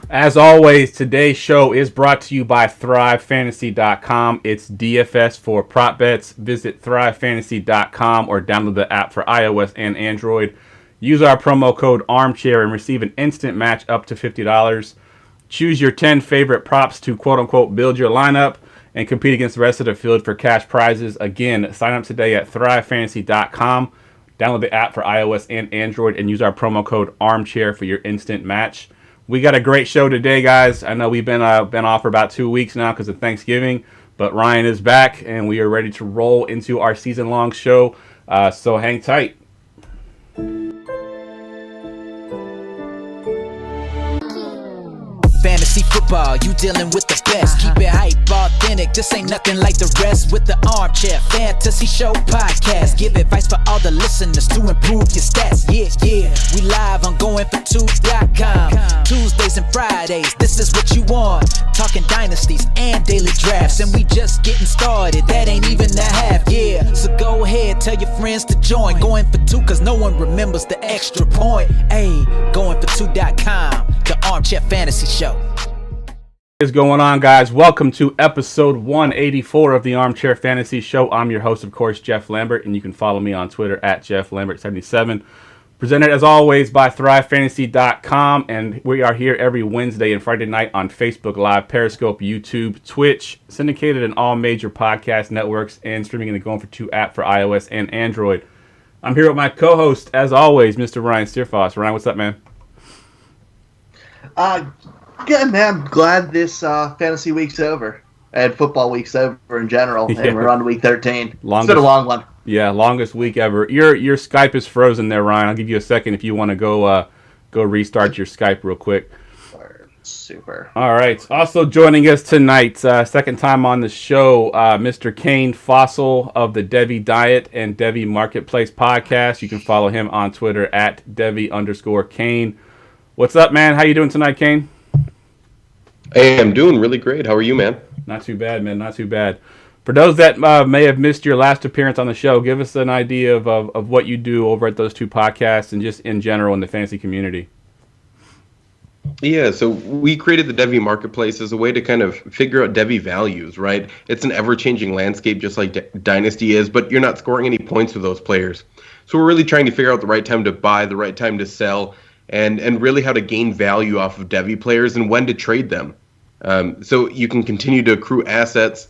As always, today's show is brought to you by ThriveFantasy.com. It's DFS for prop bets. Visit ThriveFantasy.com or download the app for iOS and Android. Use our promo code Armchair and receive an instant match up to $50. Choose your 10 favorite props to quote-unquote build your lineup and compete against the rest of the field for cash prizes. Again, sign up today at ThriveFantasy.com. Download the app for iOS and Android and use our promo code Armchair for your instant match. We got a great show today, guys. I know we've been off for about 2 weeks now because of Thanksgiving, but Ryan is back, and we are ready to roll into our season-long show. So hang tight. Fantasy football, you dealing with the best. Keep it hype, authentic. This ain't nothing like the rest. With the Armchair Fantasy Show podcast, give advice for all the listeners to improve your stats. Yeah, we live on goingfor2.com. Tuesdays and Fridays, this is what you want. Talking dynasties and daily drafts, and we just getting started. That ain't even the half. Yeah, so go ahead, tell your friends to join. Going for two, cause no one remembers the extra point. Hey, goingfor2.com, the Armchair Fantasy Show. What is going on, guys? Welcome to episode 184 of the Armchair Fantasy Show. I'm your host, of course, Jeff Lambert, and you can follow me on Twitter at JeffLambert77. Presented, as always, by ThriveFantasy.com, and we are here every Wednesday and Friday night on Facebook Live, Periscope, YouTube, Twitch, syndicated in all major podcast networks, and streaming in the Going For Two app for iOS and Android. I'm here with my co-host, as always, Mr. Ryan Steerfoss. Ryan, what's up, man? Good, man. I'm glad this fantasy week's over and football week's over in general, and we're on to week 13. It's been a long one. Yeah, longest week ever. Your Skype is frozen there, Ryan. I'll give you a second if you want to go restart your Skype real quick. Super. All right. Also joining us tonight, second time on the show, Mr. Kane Fossell of the Devy Diet and Devy Marketplace podcast. You can follow him on Twitter at Devy_Kane. What's up, man? How you doing tonight, Kane? Hey, I'm doing really great. How are you, man? Not too bad, man. Not too bad. For those that may have missed your last appearance on the show, give us an idea of what you do over at those two podcasts and just in general in the fantasy community. Yeah, so we created the Devy Marketplace as a way to kind of figure out Devy values, right? It's an ever-changing landscape just like Dynasty is, but you're not scoring any points with those players. So we're really trying to figure out the right time to buy, the right time to sell, and really how to gain value off of Devy players and when to trade them. So you can continue to accrue assets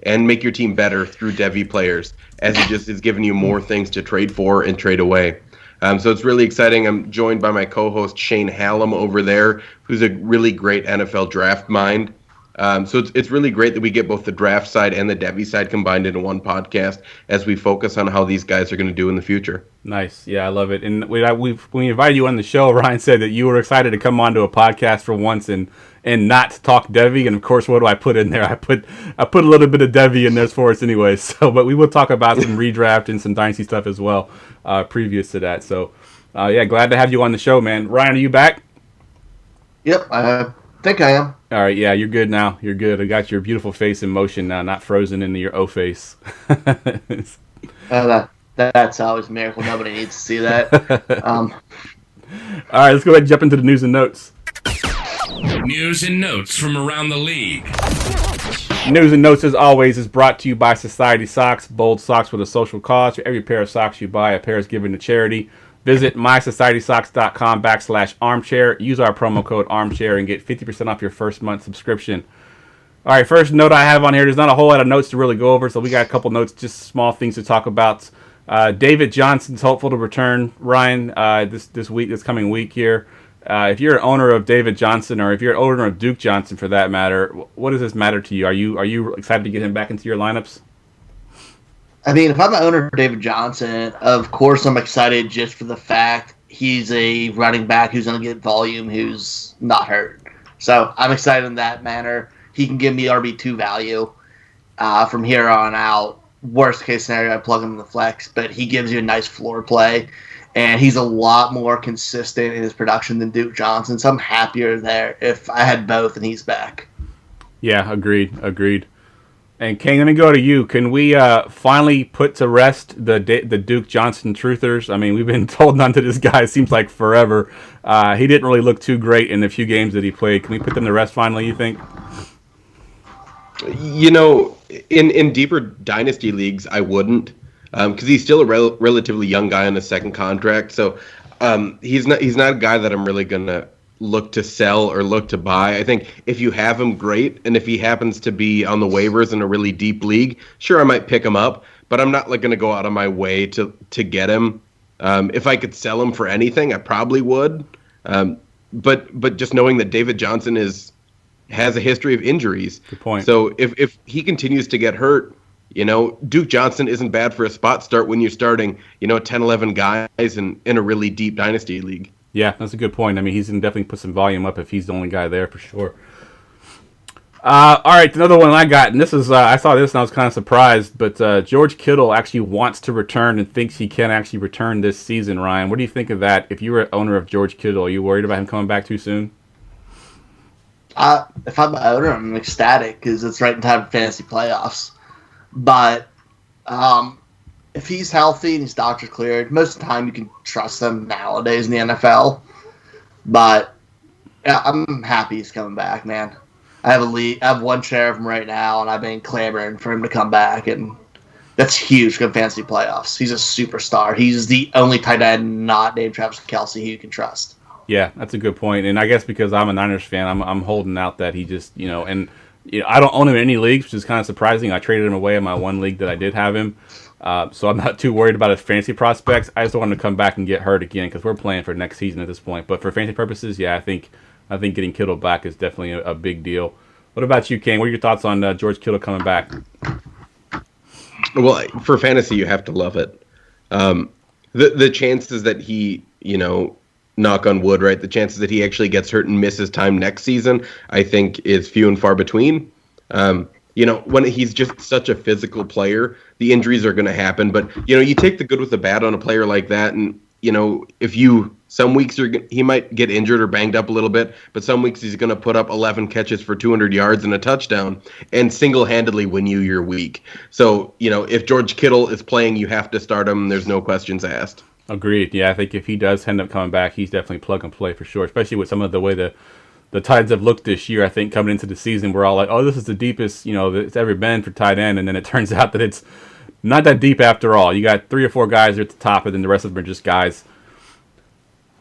and make your team better through Devy players, as it just is giving you more things to trade for and trade away. So it's really exciting. I'm joined by my co-host Shane Hallam over there, who's a really great NFL draft mind. So it's really great that we get both the draft side and the Devy side combined into one podcast as we focus on how these guys are going to do in the future. Nice. Yeah, I love it. And when we invited you on the show, Ryan said that you were excited to come onto a podcast for once and not talk Devy. And of course, what do I put in there? I put a little bit of Devy in there for us anyway. So, but we will talk about some redraft and some dynasty stuff as well, previous to that. So, yeah, glad to have you on the show, man. Ryan, are you back? Yep, I think I am. All right, yeah, you're good now. You're good. I got your beautiful face in motion now, not frozen into your O face. That's always a miracle. Nobody needs to see that. All right, let's go ahead and jump into the news and notes. News and notes from around the league. News and notes, as always, is brought to you by Society Socks. Bold socks with a social cause. For every pair of socks you buy, a pair is given to charity. Visit mysocietysocks.com/armchair. Use our promo code Armchair and get 50% off your first month subscription. All right, first note I have on here, there's not a whole lot of notes to really go over, so we got a couple notes, just small things to talk about. David Johnson's hopeful to return, Ryan, this coming week here. If you're an owner of David Johnson, or if you're an owner of Duke Johnson for that matter, what does this matter to you? Are you excited to get him back into your lineups? I mean, if I'm an owner of David Johnson, of course I'm excited just for the fact he's a running back who's going to get volume, who's not hurt. So I'm excited in that manner. He can give me RB2 value from here on out. Worst case scenario, I plug him in the flex, but he gives you a nice floor play, and he's a lot more consistent in his production than Duke Johnson. So I'm happier there if I had both and he's back. Yeah, agreed. And Kane, let me go to you. Can we finally put to rest the Duke Johnson truthers? I mean, we've been told none to this guy. It seems like forever. He didn't really look too great in the few games that he played. Can we put them to rest finally, you think? You know, in deeper dynasty leagues, I wouldn't, because he's still a relatively young guy on his second contract. So he's not a guy that I'm really gonna look to sell or look to buy. I think if you have him, great, and if he happens to be on the waivers in a really deep league, sure, I might pick him up, but I'm not like going to go out of my way to get him. If I could sell him for anything, I probably would. But just knowing that David Johnson has a history of injuries. Good point. So if he continues to get hurt, you know, Duke Johnson isn't bad for a spot start when you're starting, 10, 11 guys in a really deep dynasty league. Yeah, that's a good point. I mean, he's going to definitely put some volume up if he's the only guy there for sure. All right, another one I got, and this is I saw this and I was kind of surprised, but George Kittle actually wants to return and thinks he can actually return this season. Ryan, what do you think of that? If you were an owner of George Kittle, are you worried about him coming back too soon? If I'm an owner, I'm ecstatic because it's right in time for fantasy playoffs. But if he's healthy and his doctor cleared, most of the time you can trust him nowadays in the NFL. But yeah, I'm happy he's coming back, man. I have one share of him right now, and I've been clamoring for him to come back, and that's huge for fantasy playoffs. He's a superstar. He's the only tight end not named Travis Kelce who you can trust. Yeah, that's a good point. And I guess because I'm a Niners fan, I'm holding out that he just, I don't own him in any leagues, which is kind of surprising. I traded him away in my one league that I did have him. So I'm not too worried about his fantasy prospects. I just don't want him to come back and get hurt again because we're playing for next season at this point. But for fantasy purposes, yeah, I think getting Kittle back is definitely a big deal. What about you, Kane? What are your thoughts on George Kittle coming back? Well, for fantasy, you have to love it. The chances that he, knock on wood, right? The chances that he actually gets hurt and misses time next season, I think, is few and far between. When he's just such a physical player, the injuries are going to happen. But, you take the good with the bad on a player like that. And, some weeks he might get injured or banged up a little bit, but some weeks he's going to put up 11 catches for 200 yards and a touchdown and single-handedly win you your week. So, if George Kittle is playing, you have to start him. There's no questions asked. Agreed. Yeah, I think if he does end up coming back, he's definitely plug and play for sure, especially with some of the way the Titans have looked this year. I think coming into the season, we're all like, oh, this is the deepest, it's ever been for tight end. And then it turns out that it's not that deep after all. You got 3 or 4 guys at the top, and then the rest of them are just guys.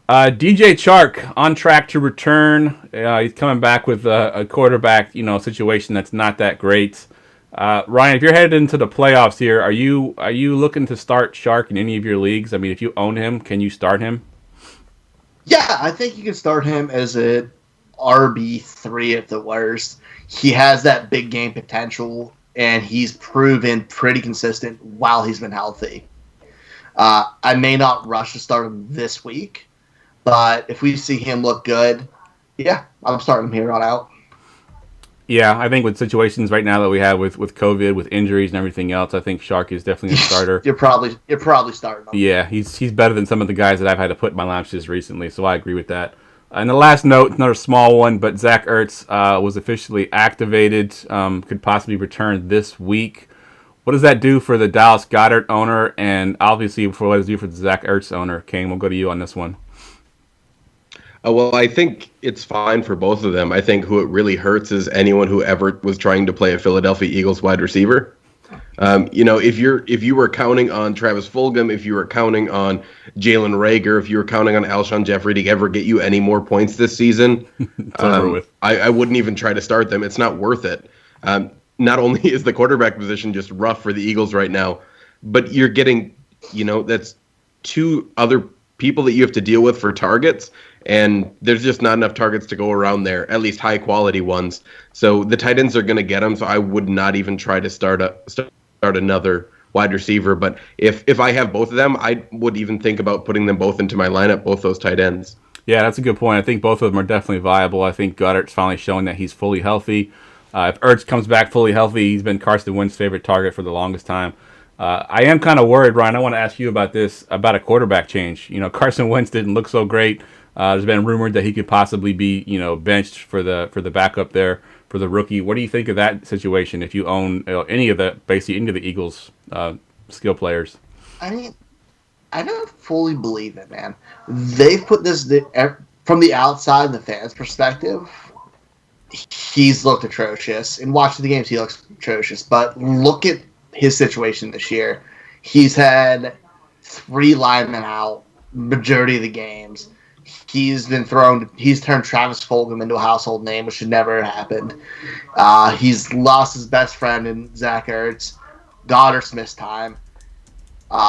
DJ Chark on track to return. He's coming back with a quarterback, situation that's not that great. Ryan, if you're headed into the playoffs here, are you looking to start Chark in any of your leagues? I mean, if you own him, can you start him? Yeah, I think you can start him as a RB3 at the worst. He has that big game potential, and he's proven pretty consistent while he's been healthy. I may not rush to start him this week, but if we see him look good, yeah, I'm starting him here on out. Yeah, I think with situations right now that we have with COVID, with injuries and everything else, I think Chark is definitely a starter. You're probably starting him. Yeah, he's better than some of the guys that I've had to put in my lineups just recently, so I agree with that. And the last note, another small one, but Zach Ertz was officially activated, could possibly return this week. What does that do for the Dallas Goedert owner, and obviously for what does it do for the Zach Ertz owner? Kane, we'll go to you on this one. Well, I think it's fine for both of them. I think who it really hurts is anyone who ever was trying to play a Philadelphia Eagles wide receiver. If you were counting on Travis Fulgham, if you were counting on Jalen Reagor, if you were counting on Alshon Jeffrey to ever get you any more points this season, I wouldn't even try to start them. It's not worth it. Not only is the quarterback position just rough for the Eagles right now, but you're getting, that's 2 other people that you have to deal with for targets. And there's just not enough targets to go around there, at least high-quality ones. So the tight ends are going to get them, so I would not even try to start another wide receiver. But if I have both of them, I would even think about putting them both into my lineup, both those tight ends. Yeah, that's a good point. I think both of them are definitely viable. I think Goddard's finally showing that he's fully healthy. If Ertz comes back fully healthy, he's been Carson Wentz's favorite target for the longest time. I am kind of worried, Ryan. I want to ask you about this, about a quarterback change. Carson Wentz didn't look so great. There's been rumored that he could possibly be, benched for the backup there for the rookie. What do you think of that situation if you own any of the Eagles skill players? I mean, I don't fully believe it, man. They've put this from the outside, the fans' perspective. He's looked atrocious. In watching the games, he looks atrocious. But look at his situation this year. He's had 3 linemen out majority of the games. He's turned Travis Fulgham into a household name, which should never have happened. He's lost his best friend in Zach Ertz. Goddard's missed time.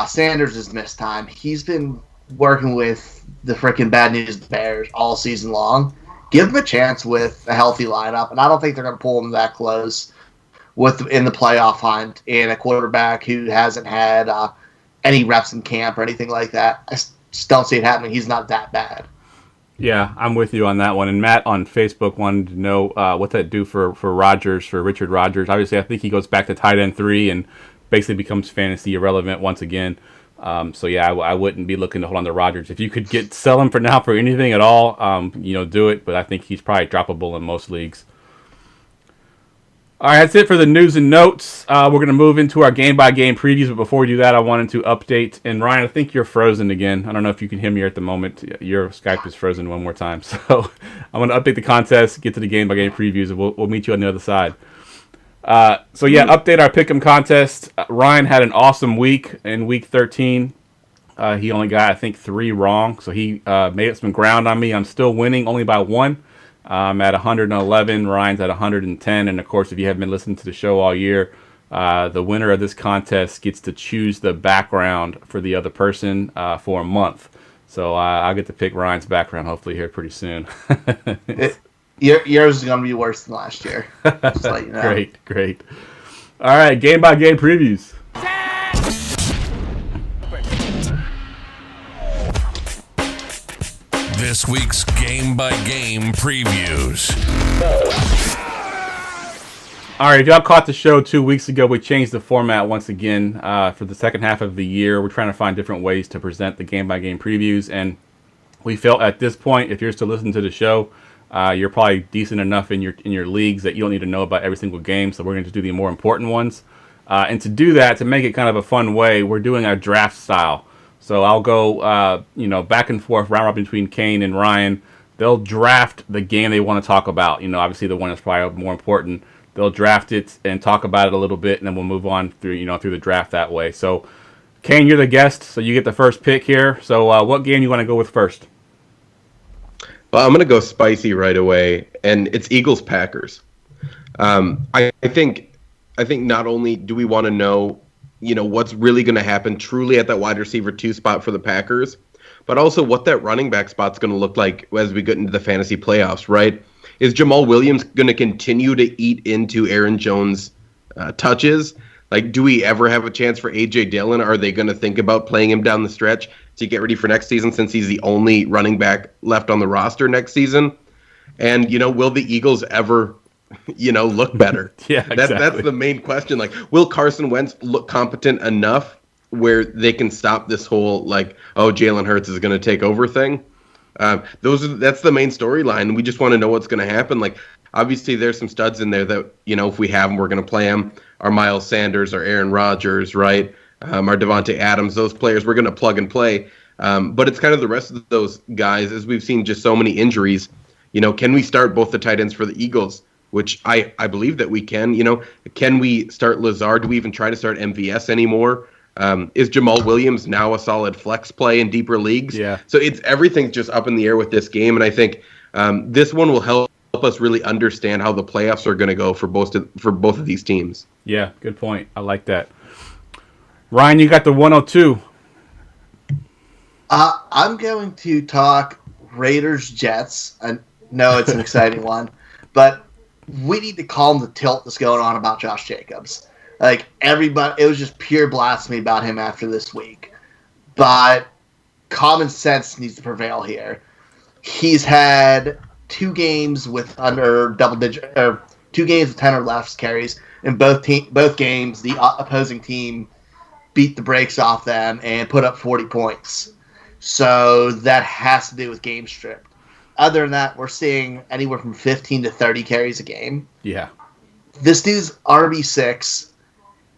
Sanders has missed time. He's been working with the freaking bad news Bears all season long. Give him a chance with a healthy lineup, and I don't think they're going to pull him that close in the playoff hunt and a quarterback who hasn't had any reps in camp or anything like that. I just don't see it happening. He's not that bad. Yeah, I'm with you on that one. And Matt on Facebook wanted to know what that do for Rodgers, for Richard Rodgers. Obviously, I think he goes back to tight end 3 and basically becomes fantasy irrelevant once again. So yeah, I wouldn't be looking to hold on to Rodgers. If you could sell him for now for anything at all, do it. But I think he's probably droppable in most leagues. All right, that's it for the news and notes. We're going to move into our game-by-game previews, but before we do that, I wanted to update. And Ryan, I think you're frozen again. I don't know if you can hear me at the moment. Your Skype is frozen one more time. So I'm going to update the contest, get to the game-by-game previews, and we'll meet you on the other side. Update our Pick'em contest. Ryan had an awesome week in Week 13. He only got, I think, 3 wrong, so he made up some ground on me. I'm still winning, only by 1. I'm at 111. Ryan's at 110. And, of course, if you haven't been listening to the show all year, the winner of this contest gets to choose the background for the other person for a month. So I'll get to pick Ryan's background hopefully here pretty soon. Yours is going to be worse than last year. Just to let you know. Great. All right, game-by-game previews. This week's game-by-game previews. All right, if y'all caught the show 2 weeks ago, we changed the format once again for the second half of the year. We're trying to find different ways to present the game-by-game previews, and we felt at this point, if you're still listening to the show, you're probably decent enough in your leagues that you don't need to know about every single game, so we're going to do the more important ones. And to do that, to make it kind of a fun way, we're doing a draft style. So I'll go, back and forth, round robin between Kane and Ryan. They'll draft the game they want to talk about. Obviously the one that's probably more important. They'll draft it and talk about it a little bit, and then we'll move on through the draft that way. So, Kane, you're the guest, so you get the first pick here. So, what game you want to go with first? Well, I'm going to go spicy right away, and it's Eagles-Packers. I think not only do we want to know, what's really going to happen truly at that wide receiver 2 spot for the Packers, but also what that running back spot's going to look like as we get into the fantasy playoffs, right? Is Jamal Williams going to continue to eat into Aaron Jones' touches? Like, do we ever have a chance for A.J. Dillon? Are they going to think about playing him down the stretch to get ready for next season since he's the only running back left on the roster next season? And, will the Eagles ever, look better? Yeah, exactly. That's the main question. Like, will Carson Wentz look competent enough where they can stop this whole, Jalen Hurts is going to take over thing? That's the main storyline. We just want to know what's going to happen. Like, obviously, there's some studs in there that, if we have them, we're going to play them. Our Miles Sanders, our Aaron Rodgers, right? Our Devonta Adams, those players we're going to plug and play. But it's kind of the rest of those guys, as we've seen just so many injuries. Can we start both the tight ends for the Eagles? Which I believe that we can. Can we start Lazard? Do we even try to start MVS anymore? Is Jamal Williams now a solid flex play in deeper leagues? Yeah. So everything's just up in the air with this game, and I think this one will help us really understand how the playoffs are going to go for both of these teams. Yeah, good point. I like that. Ryan, you got the 102. I'm going to talk Raiders-Jets. I know it's an exciting one, but we need to calm the tilt that's going on about Josh Jacobs. Like, everybody, it was just pure blasphemy about him after this week. But common sense needs to prevail here. He's had 2 games with under double digit, or 2 games with 10 or less carries. In both games, the opposing team beat the brakes off them and put up 40 points. So that has to do with game stripped. other than that, we're seeing anywhere from 15 to 30 carries a game. Yeah. This dude's RB6,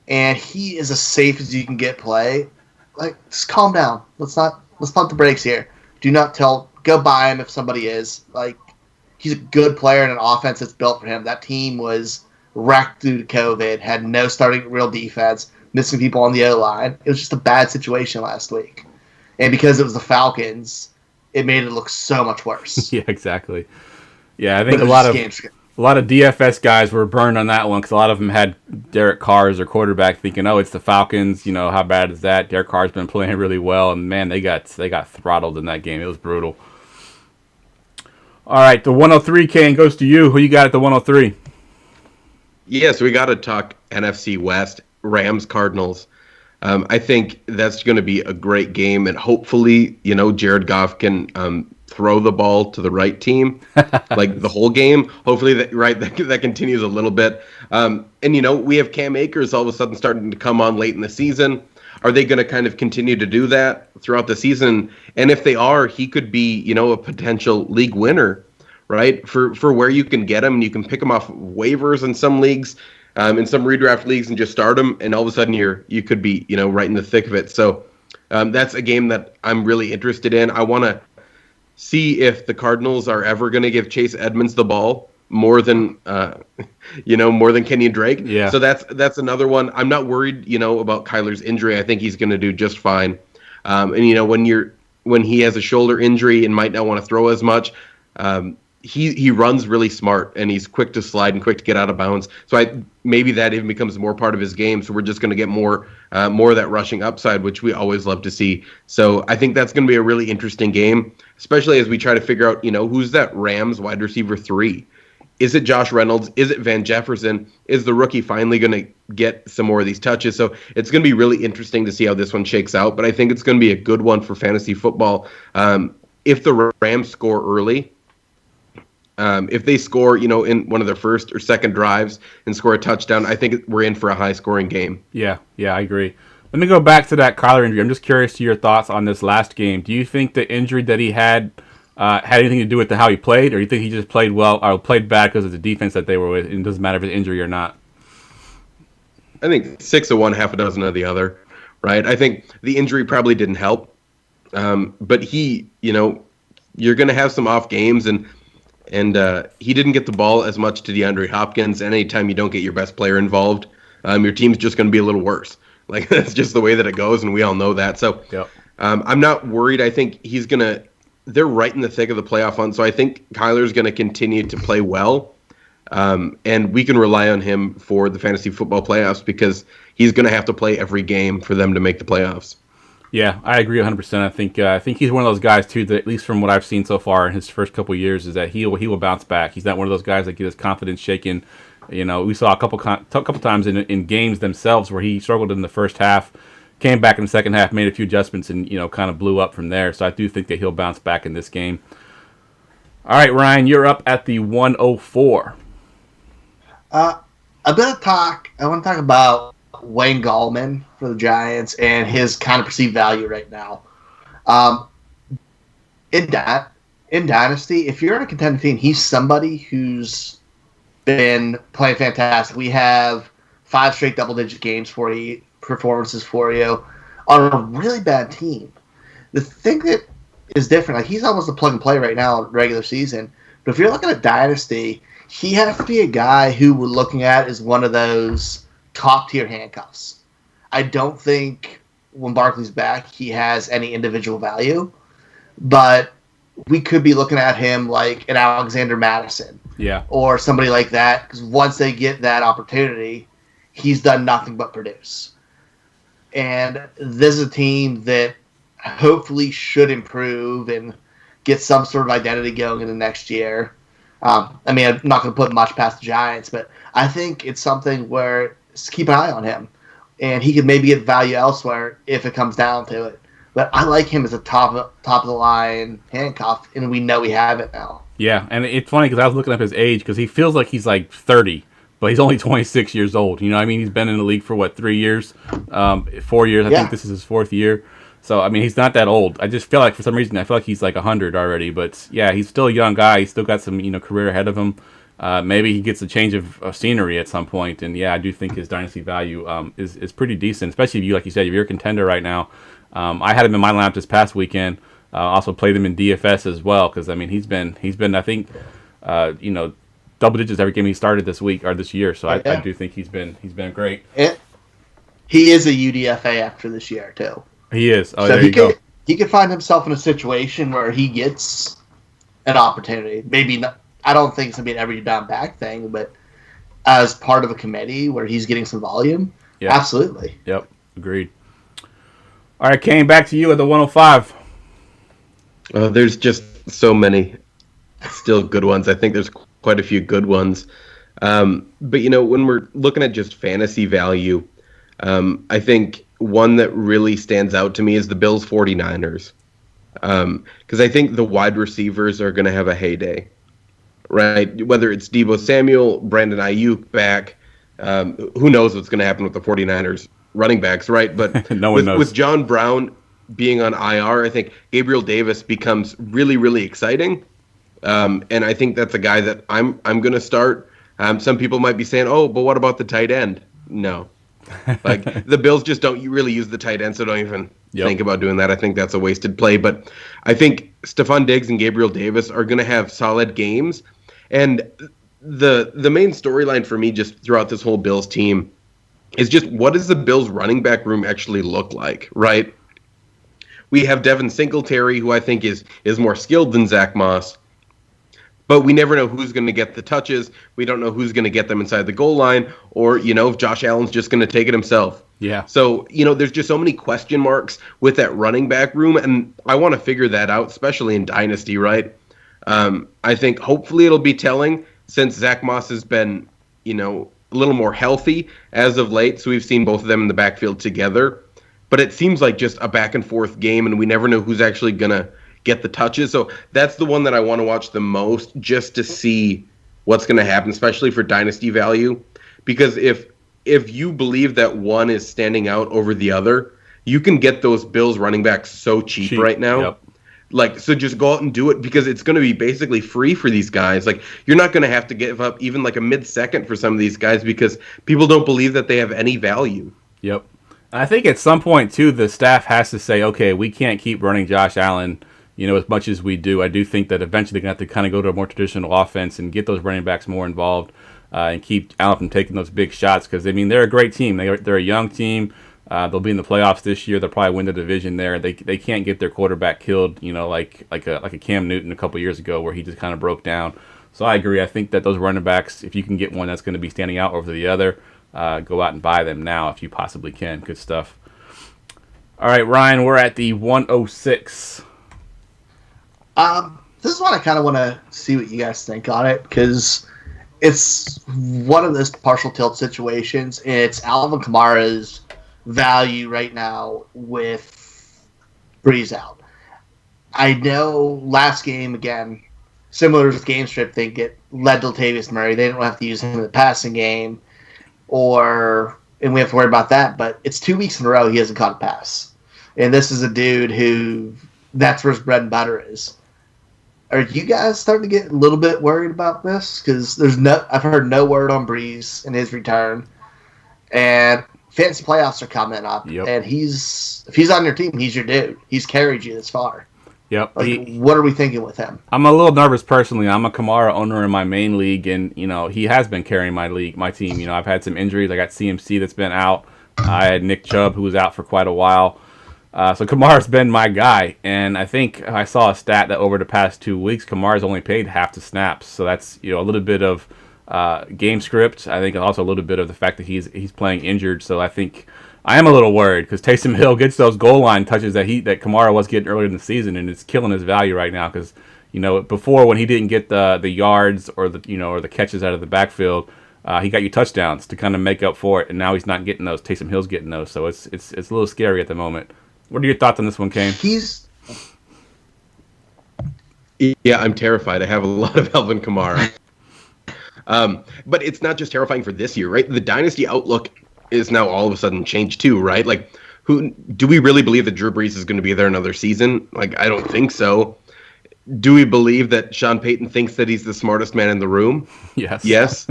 and he is as safe as you can get play. Like, just calm down. Let's pump the brakes here. Do not go buy him if somebody is. Like, he's a good player in an offense that's built for him. That team was wrecked due to COVID, had no starting real defense, missing people on the O-line. It was just a bad situation last week. And because it was the Falcons, it made it look so much worse. Yeah, exactly. Yeah, I think a lot of DFS guys were burned on that one because a lot of them had Derek Carr as their quarterback, thinking, "Oh, it's the Falcons. You know, how bad is that?" Derek Carr's been playing really well, and man, they got throttled in that game. It was brutal. All right, the 103, Kane, goes to you. Who you got at the 103? Yes, we got to talk NFC West, Rams, Cardinals. I think that's going to be a great game, and hopefully, Jared Goff can throw the ball to the right team, like the whole game. Hopefully, that continues a little bit. And we have Cam Akers all of a sudden starting to come on late in the season. Are they going to kind of continue to do that throughout the season? And if they are, he could be, a potential league winner, right? For where you can get him, and you can pick him off waivers in some leagues. In some redraft leagues, and just start them, and all of a sudden you could be right in the thick of it. So that's a game that I'm really interested in. I want to see if the Cardinals are ever going to give Chase Edmonds the ball more than Kenyon Drake. Yeah. So that's another one. I'm not worried about Kyler's injury. I think he's going to do just fine. And when he has a shoulder injury and might not want to throw as much. He runs really smart, and he's quick to slide and quick to get out of bounds. So maybe that even becomes more part of his game. So we're just going to get more of that rushing upside, which we always love to see. So I think that's going to be a really interesting game, especially as we try to figure out, who's that Rams wide receiver 3? Is it Josh Reynolds? Is it Van Jefferson? Is the rookie finally going to get some more of these touches? So it's going to be really interesting to see how this one shakes out. But I think it's going to be a good one for fantasy football. If the Rams score early, if they score, in one of their first or second drives and score a touchdown, I think we're in for a high-scoring game. Yeah, I agree. Let me go back to that Kyler injury. I'm just curious to your thoughts on this last game. Do you think the injury that he had anything to do with how he played, or do you think he just played well or played bad because of the defense that they were with, and it doesn't matter if it's injury or not? I think 6 of one, half a dozen of the other, right? I think the injury probably didn't help, but he, you're going to have some off games, and he didn't get the ball as much to DeAndre Hopkins. And anytime you don't get your best player involved, your team's just going to be a little worse. Like, that's just the way that it goes, and we all know that. So yep. I'm not worried. I think they're right in the thick of the playoff hunt. So I think Kyler's going to continue to play well, and we can rely on him for the fantasy football playoffs because he's going to have to play every game for them to make the playoffs. Yeah, I agree 100%. I think he's one of those guys too that, at least from what I've seen so far in his first couple of years, is that he will bounce back. He's not one of those guys that get his confidence shaken. We saw a couple times in games themselves where he struggled in the first half, came back in the second half, made a few adjustments, and kind of blew up from there. So I do think that he'll bounce back in this game. All right, Ryan, you're up at the 104. I want to talk about Wayne Gallman for the Giants and his kind of perceived value right now. In Dynasty, if you're in a contending team, he's somebody who's been playing fantastic. We have 5 straight double-digit performances for you on a really bad team. The thing that is different, like he's almost a plug-and-play right now in regular season, but if you're looking at Dynasty, he has to be a guy who we're looking at as one of those top-tier handcuffs. I don't think when Barkley's back, he has any individual value, but we could be looking at him like an Alexander Madison, or somebody like that, because once they get that opportunity, he's done nothing but produce. And this is a team that hopefully should improve and get some sort of identity going in the next year. I'm not going to put much past the Giants, but I think it's something where keep an eye on him, and he could maybe get value elsewhere if it comes down to it. But I like him as a top of the line handcuff, and we know we have it now. Yeah, and it's funny because I was looking up his age because he feels like he's like 30, but he's only 26 years old. He's been in the league for 3 years, 4 years. I think this is his 4th year. So, I mean, he's not that old. I just feel like, for some reason, I feel like he's like 100 already. But, yeah, he's still a young guy. He's still got some, career ahead of him. Maybe he gets a change of scenery at some point. And, yeah, I do think his dynasty value is pretty decent, especially if you, like you said, if you're a contender right now. I had him in my lineup this past weekend. Also played him in DFS as well because, I mean, he's been I think, double digits every game he started this week or this year. So I do think he's been great. He is a UDFA after this year, too. He is. Oh, so there you go. He could find himself in a situation where he gets an opportunity. Maybe not, I don't think it's going to be an every down back thing, but as part of a committee where he's getting some volume, absolutely. Yep, agreed. All right, Kane, back to you at the 105. There's just so many still good ones. I think there's quite a few good ones. But, when we're looking at just fantasy value, I think one that really stands out to me is the Bills 49ers. Because I think the wide receivers are going to have a heyday, right? Whether it's Deebo Samuel, Brandon Ayuk back, who knows what's going to happen with the 49ers running backs, right? But no one knows. With John Brown being on IR, I think Gabriel Davis becomes really, really exciting. And I think that's a guy that I'm going to start. Some people might be saying, oh, but what about the tight end? No. Like the Bills just don't really use the tight end, so don't even think about doing that. I think that's a wasted play. But I think Stephon Diggs and Gabriel Davis are going to have solid games. And the main storyline for me just throughout this whole Bills team is just what does the Bills running back room actually look like, right? We have Devin Singletary, who I think is more skilled than Zach Moss. But we never know who's going to get the touches. We don't know who's going to get them inside the goal line, or, if Josh Allen's just going to take it himself. Yeah. So, there's just so many question marks with that running back room, and I want to figure that out, especially in Dynasty, right? I think hopefully it'll be telling since Zach Moss has been, a little more healthy as of late, so we've seen both of them in the backfield together. But it seems like just a back-and-forth game, and we never know who's actually going to get the touches. So that's the one that I want to watch the most just to see what's going to happen, especially for dynasty value. Because if you believe that one is standing out over the other, you can get those Bills running backs so cheap right now. Yep. So just go out and do it because it's going to be basically free for these guys. Like, you're not going to have to give up even like a mid-second for some of these guys because people don't believe that they have any value. Yep. I think at some point, too, the staff has to say, okay, we can't keep running Josh Allen as much as we do. I do think that eventually they're going to have to kind of go to a more traditional offense and get those running backs more involved and keep Allen from taking those big shots because, they're a great team. They're a young team. They'll be in the playoffs this year. They'll probably win the division there. They can't get their quarterback killed, like a Cam Newton a couple years ago where he just kind of broke down. So I agree. I think that those running backs, if you can get one that's going to be standing out over the other, go out and buy them now if you possibly can. Good stuff. All right, Ryan, we're at the 106. This is what I kind of want to see what you guys think on it because it's one of those partial tilt situations. It's Alvin Kamara's value right now with Breeze out. I know last game, again, similar to the game strip thing, it led to Latavius Murray. They didn't have to use him in the passing game, and we have to worry about that. But it's 2 weeks in a row he hasn't caught a pass. And this is a dude who that's where his bread and butter is. Are you guys starting to get a little bit worried about this? Because I've heard no word on Breeze in his return, and fantasy playoffs are coming up. Yep. And if he's on your team, he's your dude. He's carried you this far. Yep. What are we thinking with him? I'm a little nervous personally. I'm a Kamara owner in my main league, and he has been carrying my team. I've had some injuries. I got CMC that's been out. I had Nick Chubb who was out for quite a while. So Kamara's been my guy, and I think I saw a stat that over the past 2 weeks, Kamara's only played half the snaps. So that's a little bit of game script. I think also a little bit of the fact that he's playing injured. So I think I am a little worried because Taysom Hill gets those goal line touches that Kamara was getting earlier in the season, and it's killing his value right now. Because before when he didn't get the yards or the catches out of the backfield, he got you touchdowns to kind of make up for it, and now he's not getting those. Taysom Hill's getting those, so it's a little scary at the moment. What are your thoughts on this one, Kane? Yeah, I'm terrified. I have a lot of Alvin Kamara. But it's not just terrifying for this year, right? The dynasty outlook is now all of a sudden changed too, right? Like, do we really believe that Drew Brees is going to be there another season? Like, I don't think so. Do we believe that Sean Payton thinks that he's the smartest man in the room? Yes. Yes.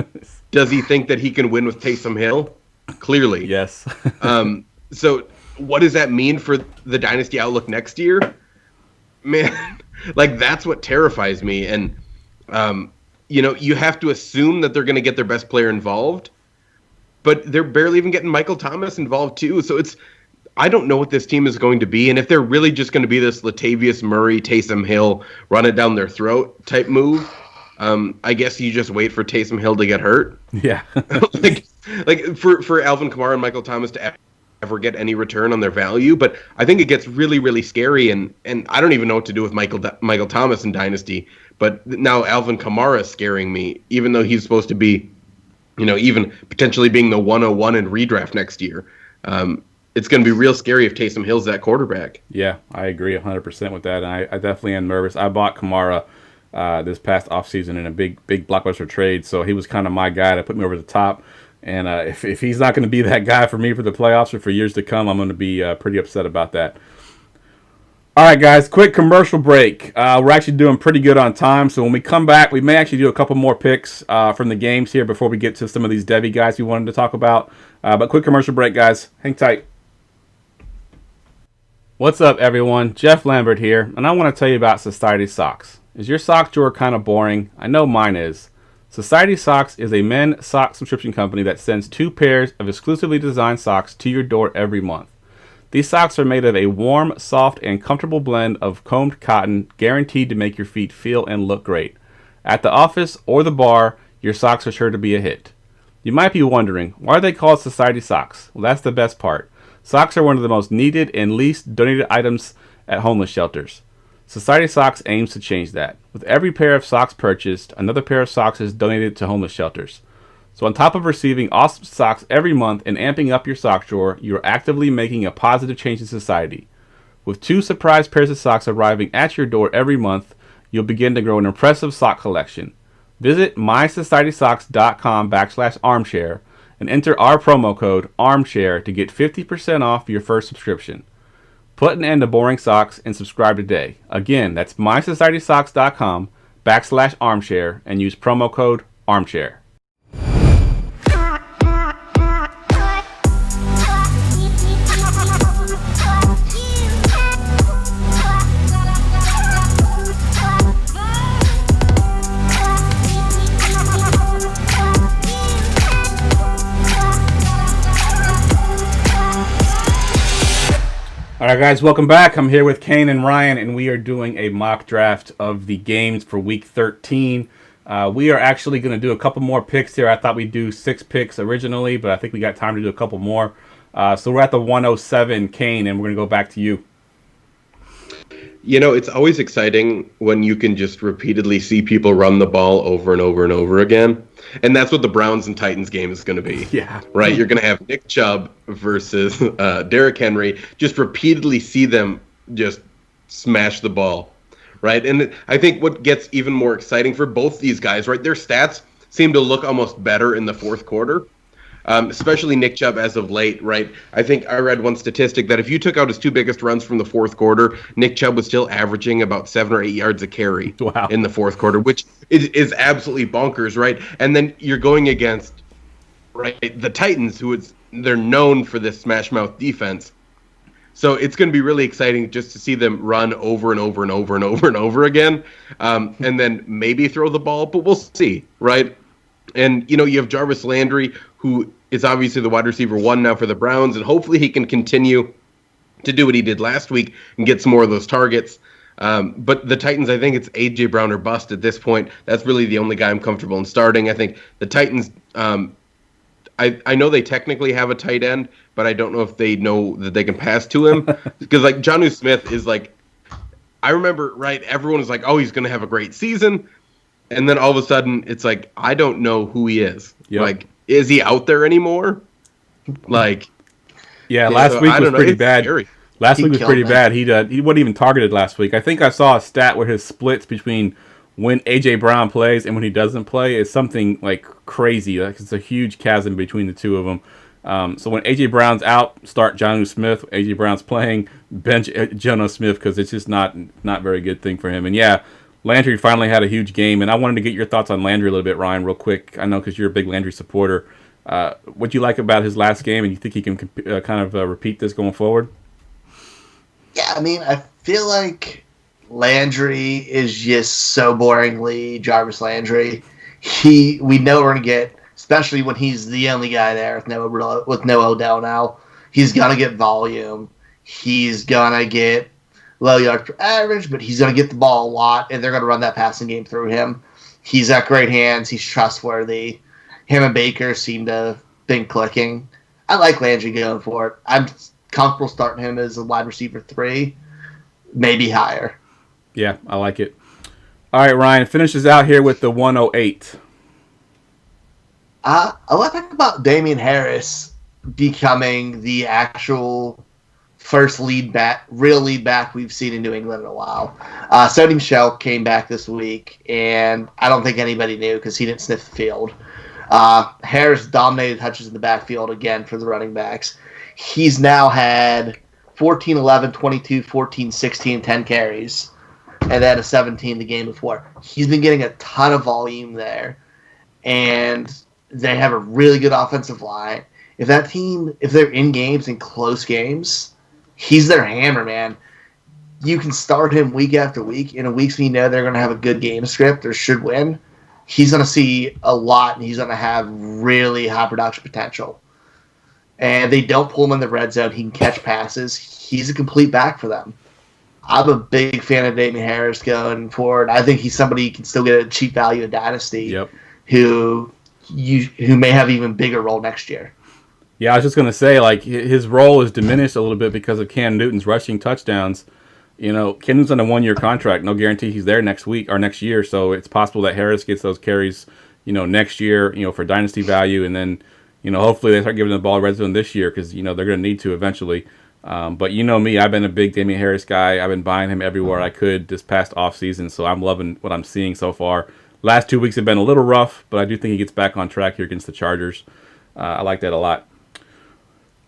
Does he think that he can win with Taysom Hill? Clearly. Yes. So what does that mean for the dynasty outlook next year? Man, like, that's what terrifies me. And, you have to assume that they're going to get their best player involved, but they're barely even getting Michael Thomas involved too. So I don't know what this team is going to be. And if they're really just going to be this Latavius Murray, Taysom Hill, run it down their throat type move, I guess you just wait for Taysom Hill to get hurt. Yeah. like for Alvin Kamara and Michael Thomas to ever get any return on their value. But I think it gets really, really scary. And I don't even know what to do with Michael Thomas in Dynasty. But now Alvin Kamara is scaring me, even though he's supposed to be, even potentially being the 101 in redraft next year. It's going to be real scary if Taysom Hill's that quarterback. Yeah, I agree 100% with that. And I definitely am nervous. I bought Kamara this past offseason in a big blockbuster trade, so he was kind of my guy to put me over the top. And if he's not going to be that guy for me for the playoffs or for years to come, I'm going to be pretty upset about that. All right, guys, quick commercial break. We're actually doing pretty good on time, so when we come back, we may actually do a couple more picks from the games here before we get to some of these Devy guys we wanted to talk about. But quick commercial break, guys. Hang tight. What's up, everyone? Jeff Lambert here, and I want to tell you about Society Socks. Is your sock drawer kind of boring? I know mine is. Society Socks is a men's sock subscription company that sends 2 pairs of exclusively designed socks to your door every month. These socks are made of a warm, soft, and comfortable blend of combed cotton, guaranteed to make your feet feel and look great. At the office or the bar, your socks are sure to be a hit. You might be wondering, why are they called Society Socks? Well, that's the best part. Socks are one of the most needed and least donated items at homeless shelters. Society Socks aims to change that. With every pair of socks purchased, another pair of socks is donated to homeless shelters. So on top of receiving awesome socks every month and amping up your sock drawer, you're actively making a positive change in society. With 2 surprise pairs of socks arriving at your door every month, you'll begin to grow an impressive sock collection. Visit mysocietysocks.com/armchair and enter our promo code ARMCHAIR to get 50% off your first subscription. Put an end to boring socks and subscribe today. Again, that's mysocietysocks.com/armchair and use promo code ARMCHAIR. All right, guys, welcome back. I'm here with Kane and Ryan, and we are doing a mock draft of the games for Week 13. We are actually going to do a couple more picks here. I thought we'd do 6 picks originally, but I think we got time to do a couple more. So we're at the 107, Kane, and we're going to go back to you. It's always exciting when you can just repeatedly see people run the ball over and over and over again. And that's what the Browns and Titans game is going to be. Yeah. Right? You're going to have Nick Chubb versus Derrick Henry. Just repeatedly see them just smash the ball. Right? And I think what gets even more exciting for both these guys, right, their stats seem to look almost better in the fourth quarter. Especially Nick Chubb as of late, right? I think I read one statistic that if you took out his 2 biggest runs from the fourth quarter, Nick Chubb was still averaging about 7 or 8 yards a carry in the fourth quarter, which is absolutely bonkers, right? And then you're going against, right, the Titans, they're known for this smash mouth defense. So it's going to be really exciting just to see them run over and over and over and over and over again, and then maybe throw the ball, but we'll see, right? And, you have Jarvis Landry, who is obviously the wide receiver 1 now for the Browns, and hopefully he can continue to do what he did last week and get some more of those targets. But the Titans, I think it's A.J. Brown or bust at this point. That's really the only guy I'm comfortable in starting. I think the Titans, I know they technically have a tight end, but I don't know if they know that they can pass to him. Because, Jonnu Smith is I remember, right, everyone was like, oh, he's going to have a great season. And then all of a sudden, it's I don't know who he is. Yep. Is he out there anymore? Yeah, last week was pretty bad. Scary. Last week was pretty bad. He wasn't even targeted last week. I think I saw a stat where his splits between when A.J. Brown plays and when he doesn't play is something crazy. It's a huge chasm between the two of them. So when A.J. Brown's out, start Jonnu Smith. A.J. Brown's playing, bench Jonnu Smith because it's just not very good thing for him. And yeah, Landry finally had a huge game, and I wanted to get your thoughts on Landry a little bit, Ryan, real quick. I know because you're a big Landry supporter. What do you like about his last game, and you think he can repeat this going forward? Yeah, I mean, I feel like Landry is just so boringly Jarvis Landry. We know we're going to get, especially when he's the only guy there with no Odell now, he's going to get volume. He's going to get low yards per average, but he's going to get the ball a lot, and they're going to run that passing game through him. He's got great hands. He's trustworthy. Him and Baker seem to have been clicking. I like Landry going for it. I'm comfortable starting him as a wide receiver 3, maybe higher. Yeah, I like it. All right, Ryan, finishes out here with the 108. I want to talk about Damian Harris becoming the actual first real lead back we've seen in New England in a while. Sony Michel came back this week, and I don't think anybody knew because he didn't sniff the field. Harris dominated touches in the backfield again for the running backs. He's now had 14, 11, 22, 14, 16, 10 carries, and then a 17 the game before. He's been getting a ton of volume there, and they have a really good offensive line. If that team, if they're in games and close games, he's their hammer, man. You can start him week after week. In a week when you know they're going to have a good game script or should win, he's going to see a lot, and he's going to have really high production potential. And they don't pull him in the red zone. He can catch passes. He's a complete back for them. I'm a big fan of Damian Harris going forward. I think he's somebody you can still get a cheap value in Dynasty who may have even bigger role next year. Yeah, I was just going to say, like, his role is diminished a little bit because of Cam Newton's rushing touchdowns. You know, Cam Newton's on a 1-year contract. No guarantee he's there next week or next year. So it's possible that Harris gets those carries, next year, for dynasty value. And then, hopefully they start giving the ball red zone this year because, they're going to need to eventually. But me, I've been a big Damian Harris guy. I've been buying him everywhere I could this past offseason. So I'm loving what I'm seeing so far. Last 2 weeks have been a little rough, but I do think he gets back on track here against the Chargers. I like that a lot.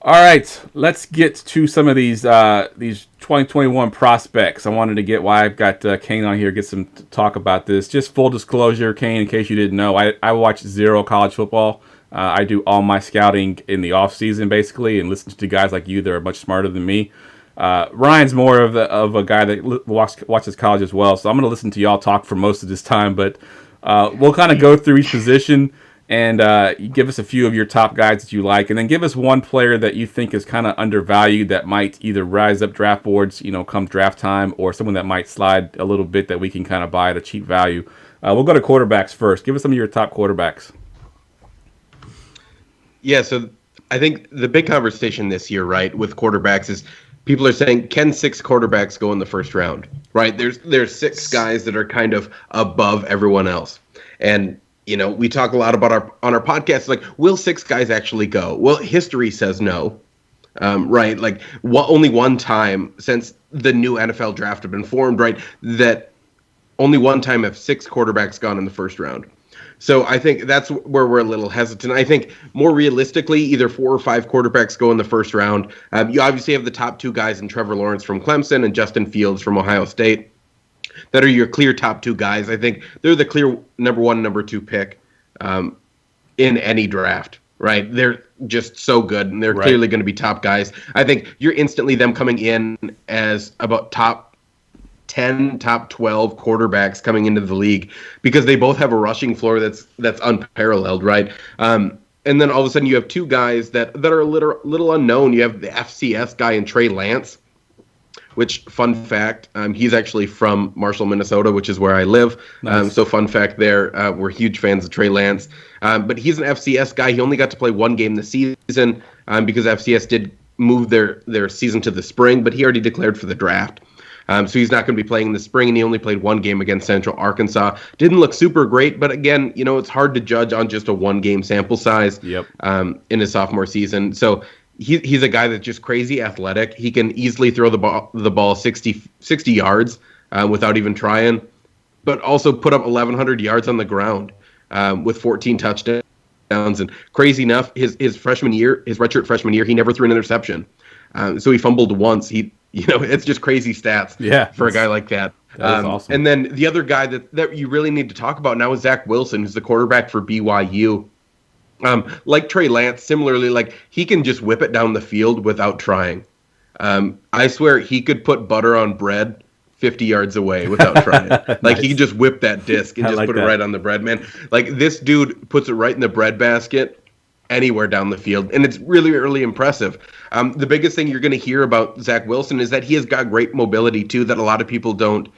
All right, let's get to some of these 2021 prospects. I wanted to get why I've got Kane on here, get some talk about this. Just full disclosure, Kane, in case you didn't know, I watch zero college football. I do all my scouting in the off season basically, and listen to guys like you that are much smarter than me. Ryan's more of a guy that watches college as well, so I'm going to listen to y'all talk for most of this time. But we'll kind of go through each position. And you give us a few of your top guys that you like, and then give us one player that you think is kind of undervalued that might either rise up draft boards, come draft time, or someone that might slide a little bit that we can kind of buy at a cheap value. We'll go to quarterbacks first. Give us some of your top quarterbacks. Yeah, so I think the big conversation this year, right, with quarterbacks is people are saying, can 6 quarterbacks go in the first round? Right? There's 6 guys that are kind of above everyone else. And we talk a lot about on our podcast, like, will 6 guys actually go? Well, history says no, right? Like, only one time since the new NFL draft have been formed, right, that only one time have 6 quarterbacks gone in the first round. So I think that's where we're a little hesitant. I think more realistically, either 4 or 5 quarterbacks go in the first round. You obviously have the top 2 guys in Trevor Lawrence from Clemson and Justin Fields from Ohio State. That are your clear top 2 guys. I think they're the clear number 1, number 2 pick in any draft, right? They're just so good, and they're clearly going to be top guys. I think you're instantly them coming in as about top 10, top 12 quarterbacks coming into the league because they both have a rushing floor that's unparalleled, right? And then all of a sudden you have 2 guys that are a little unknown. You have the FCS guy in Trey Lance, which, fun fact, he's actually from Marshall, Minnesota, which is where I live. Nice. So fun fact there, we're huge fans of Trey Lance. But he's an FCS guy. He only got to play 1 game this season because FCS did move their season to the spring, but he already declared for the draft. So he's not going to be playing in the spring, and he only played 1 game against Central Arkansas. Didn't look super great, but again, it's hard to judge on just a 1-game sample size in his sophomore season. So he's a guy that's just crazy athletic. He can easily throw the ball 60 yards without even trying, but also put up 1,100 yards on the ground with 14 touchdowns And crazy enough, his freshman year, his redshirt freshman year, he never threw an interception. So he fumbled once. It's just crazy stats for a guy like that. That is awesome. And then the other guy that you really need to talk about now is Zach Wilson, who's the quarterback for BYU. Like Trey Lance, similarly, like he can just whip it down the field without trying. I swear he could put butter on bread 50 yards away without trying. Like he can just whip that disc and just put it right on the bread, man. Like this dude puts it right in the bread basket anywhere down the field, and it's really, really impressive. The biggest thing you're going to hear about Zach Wilson is that he has got great mobility too that a lot of people don't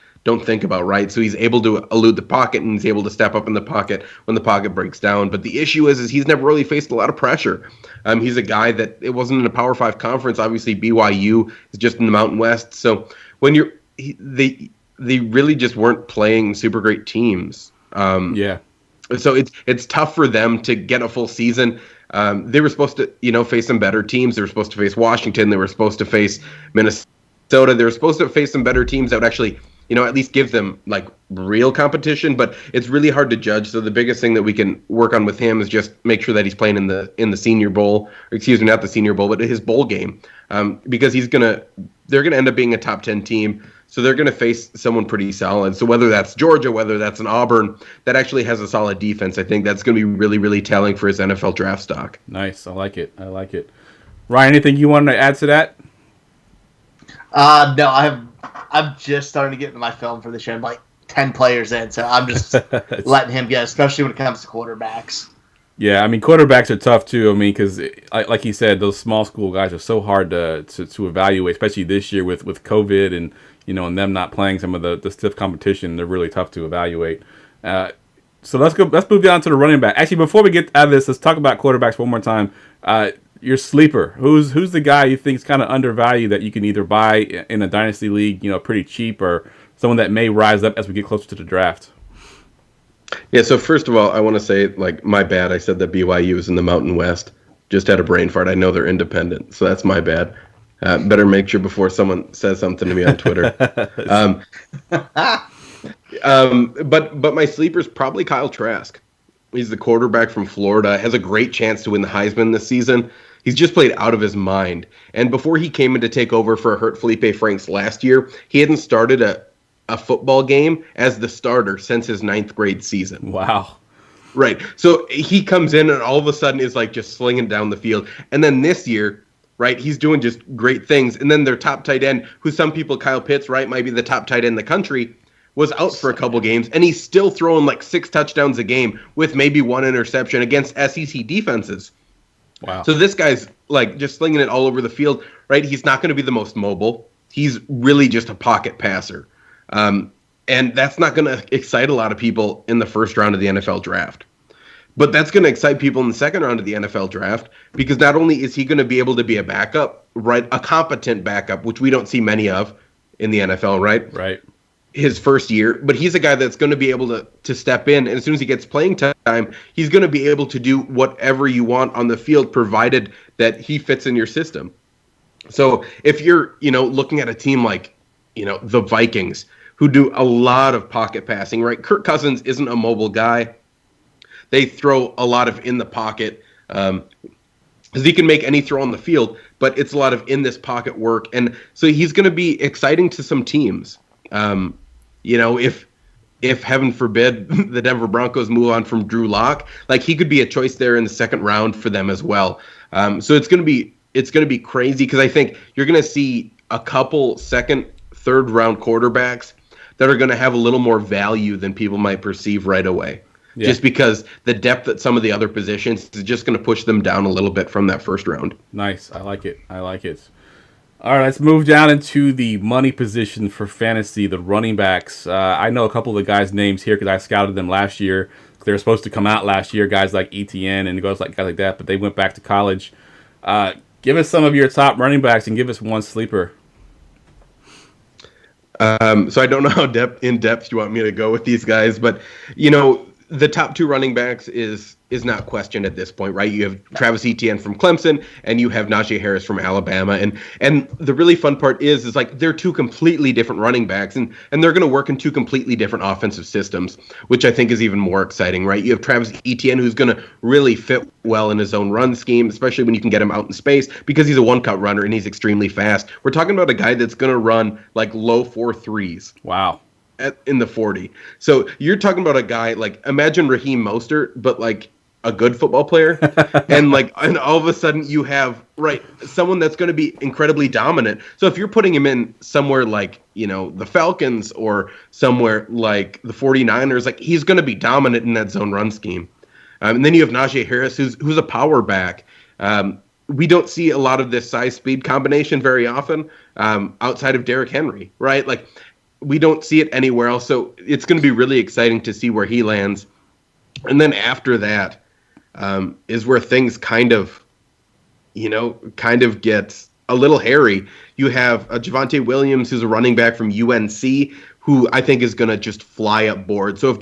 think about, right? So he's able to elude the pocket, and he's able to step up in the pocket when the pocket breaks down. But the issue is he's never really faced a lot of pressure. He's a guy that it wasn't in a Power 5 conference. Obviously, BYU is just in the Mountain West. So when they really just weren't playing super great teams. So it's tough for them to get a full season. They were supposed to, face some better teams. They were supposed to face Washington. They were supposed to face Minnesota. They were supposed to face some better teams that would actually, at least give them like real competition. But it's really hard to judge. So the biggest thing that we can work on with him is just make sure that he's playing in the Senior Bowl, or excuse me, not the Senior Bowl, but his bowl game, because they're gonna end up being a top 10 team. So they're going to face someone pretty solid. So whether that's Georgia, whether that's an Auburn that actually has a solid defense, I think that's going to be really, really telling for his NFL draft stock. Nice. I like it. Ryan, anything you wanted to add to that? No, I'm just starting to get into my film for the show. I'm like 10 players in, so I'm just letting him go, especially when it comes to quarterbacks. Yeah, I mean, quarterbacks are tough too. I mean, because like he said, those small school guys are so hard to evaluate, especially this year with COVID and and them not playing some of the stiff competition. They're really tough to evaluate. So let's move down to the running back. Actually, before we get out of this, let's talk about quarterbacks one more time. Your sleeper, who's the guy you think is kind of undervalued that you can either buy in a dynasty league, pretty cheap, or someone that may rise up as we get closer to the draft? Yeah, so first of all, I want to say, like, my bad. I said that BYU is in the Mountain West. Just had a brain fart. I know they're independent, so that's my bad. Better make sure before someone says something to me on Twitter. But my sleeper is probably Kyle Trask. He's the quarterback from Florida, has a great chance to win the Heisman this season. He's just played out of his mind. And before he came in to take over for hurt Felipe Franks last year, he hadn't started a football game as the starter since his 9th grade season. Wow. Right. So he comes in and all of a sudden is like just slinging down the field. And then this year, right, he's doing just great things. And then their top tight end, who some people, Kyle Pitts, right, might be the top tight end in the country, was out for a couple games, and he's still throwing like 6 touchdowns a game with maybe 1 interception against SEC defenses. Wow. So this guy's like just slinging it all over the field, right? He's not going to be the most mobile. He's really just a pocket passer. And that's not going to excite a lot of people in the first round of the NFL draft. But that's going to excite people in the second round of the NFL draft, because not only is he going to be able to be a backup, right, a competent backup, which we don't see many of in the NFL, right? Right. His first year, but he's a guy that's going to be able to step in, and as soon as he gets playing time, he's going to be able to do whatever you want on the field, provided that he fits in your system. So if you're, looking at a team like, the Vikings, who do a lot of pocket passing, right? Kirk Cousins isn't a mobile guy. They throw a lot of in the pocket. Because he can make any throw on the field, but it's a lot of in this pocket work. And so he's going to be exciting to some teams. If heaven forbid the Denver Broncos move on from Drew Lock, like he could be a choice there in the second round for them as well. So it's going to be crazy, because I think you're going to see a couple second, third round quarterbacks that are going to have a little more value than people might perceive right away. Yeah. Just because the depth at some of the other positions is just going to push them down a little bit from that first round. Nice. I like it. All right, let's move down into the money position for fantasy, the running backs. I know a couple of the guys' names here because I scouted them last year. They were supposed to come out last year, guys like ETN and guys like that, but they went back to college. Give us some of your top running backs and give us one sleeper. So I don't know how in depth you want me to go with these guys, but the top two running backs is not questioned at this point, right? You have Travis Etienne from Clemson, and you have Najee Harris from Alabama, and the really fun part is like they're two completely different running backs, and they're going to work in two completely different offensive systems, which I think is even more exciting, right? You have Travis Etienne, who's going to really fit well in his own run scheme, especially when you can get him out in space because he's a one-cut runner and he's extremely fast. We're talking about a guy that's going to run like low 4.3s. Wow. In the 40. So you're talking about a guy like, imagine Raheem Mostert, but like a good football player, and all of a sudden you have someone that's going to be incredibly dominant. So if you're putting him in somewhere like the Falcons or somewhere like the 49ers, like he's going to be dominant in that zone run scheme. And then you have Najee Harris, who's a power back. We don't see a lot of this size speed combination very often outside of Derrick Henry, right? Like we don't see it anywhere else. So it's going to be really exciting to see where he lands. And then after that, is where things kind of gets a little hairy. You have Javante Williams, who's a running back from UNC, who I think is going to just fly up board. So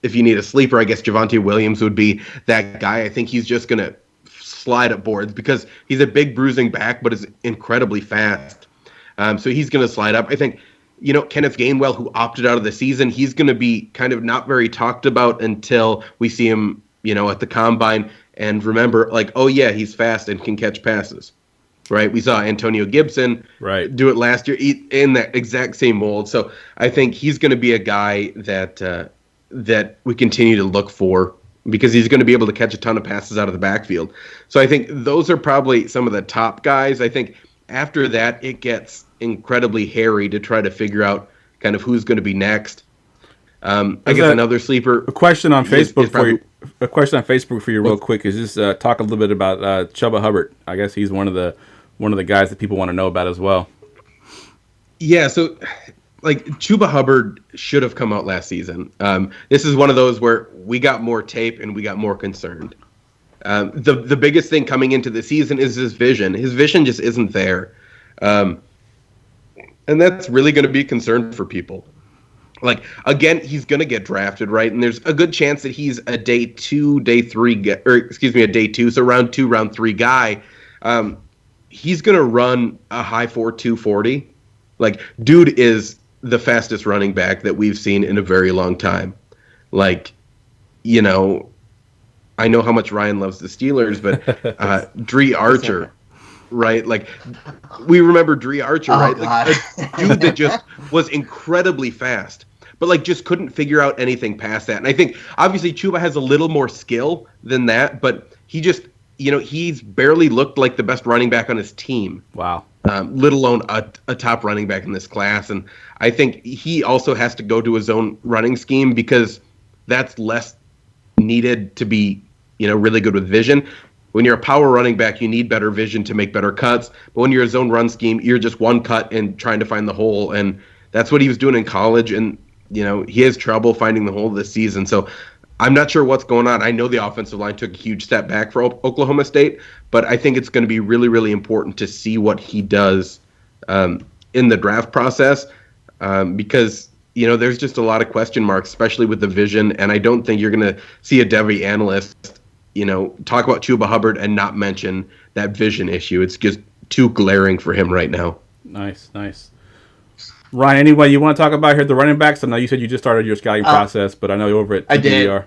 if you need a sleeper, I guess Javante Williams would be that guy. I think he's just going to slide up boards because he's a big bruising back, but is incredibly fast. So he's going to slide up. I think, Kenneth Gainwell, who opted out of the season, he's going to be kind of not very talked about until we see him at the combine and remember oh yeah, he's fast and can catch passes, right? We saw Antonio Gibson do it last year in that exact same mold. So I think he's going to be a guy that we continue to look for because he's going to be able to catch a ton of passes out of the backfield. So I think those are probably some of the top guys. I think after that, it gets incredibly hairy to try to figure out kind of who's going to be next. I guess another sleeper. A question on Facebook for you. A question on Facebook for you, real quick, is just talk a little bit about Chubba Hubbard. I guess he's one of the guys that people want to know about as well. Yeah, so Chubba Hubbard should have come out last season. This is one of those where we got more tape and we got more concerned. The biggest thing coming into the season is his vision. His vision just isn't there, and that's really going to be a concern for people. Again, he's going to get drafted, right? And there's a good chance that he's a day 2, so round 2, round 3 guy. He's going to run a high 4.2 40. Dude is the fastest running back that we've seen in a very long time. I know how much Ryan loves the Steelers, but Dree Archer, right? We remember Dree Archer, right? A dude that just was incredibly fast, but just couldn't figure out anything past that. And I think obviously Chubba has a little more skill than that, but he just, he's barely looked like the best running back on his team. Wow. Let alone a top running back in this class. And I think he also has to go to his own running scheme because that's less needed to be, really good with vision. When you're a power running back, you need better vision to make better cuts. But when you're a zone run scheme, you're just one cut and trying to find the hole. And that's what he was doing in college. And, he has trouble finding the hole this season. So I'm not sure what's going on. I know the offensive line took a huge step back for Oklahoma State, but I think it's going to be really, really important to see what he does in the draft process because, there's just a lot of question marks, especially with the vision. And I don't think you're going to see a Devy analyst talk about Chubba Hubbard and not mention that vision issue. It's just too glaring for him right now. Nice. Ryan, anyway, you want to talk about here the running backs? I know you said you just started your scouting process, but I know you're over at TBR.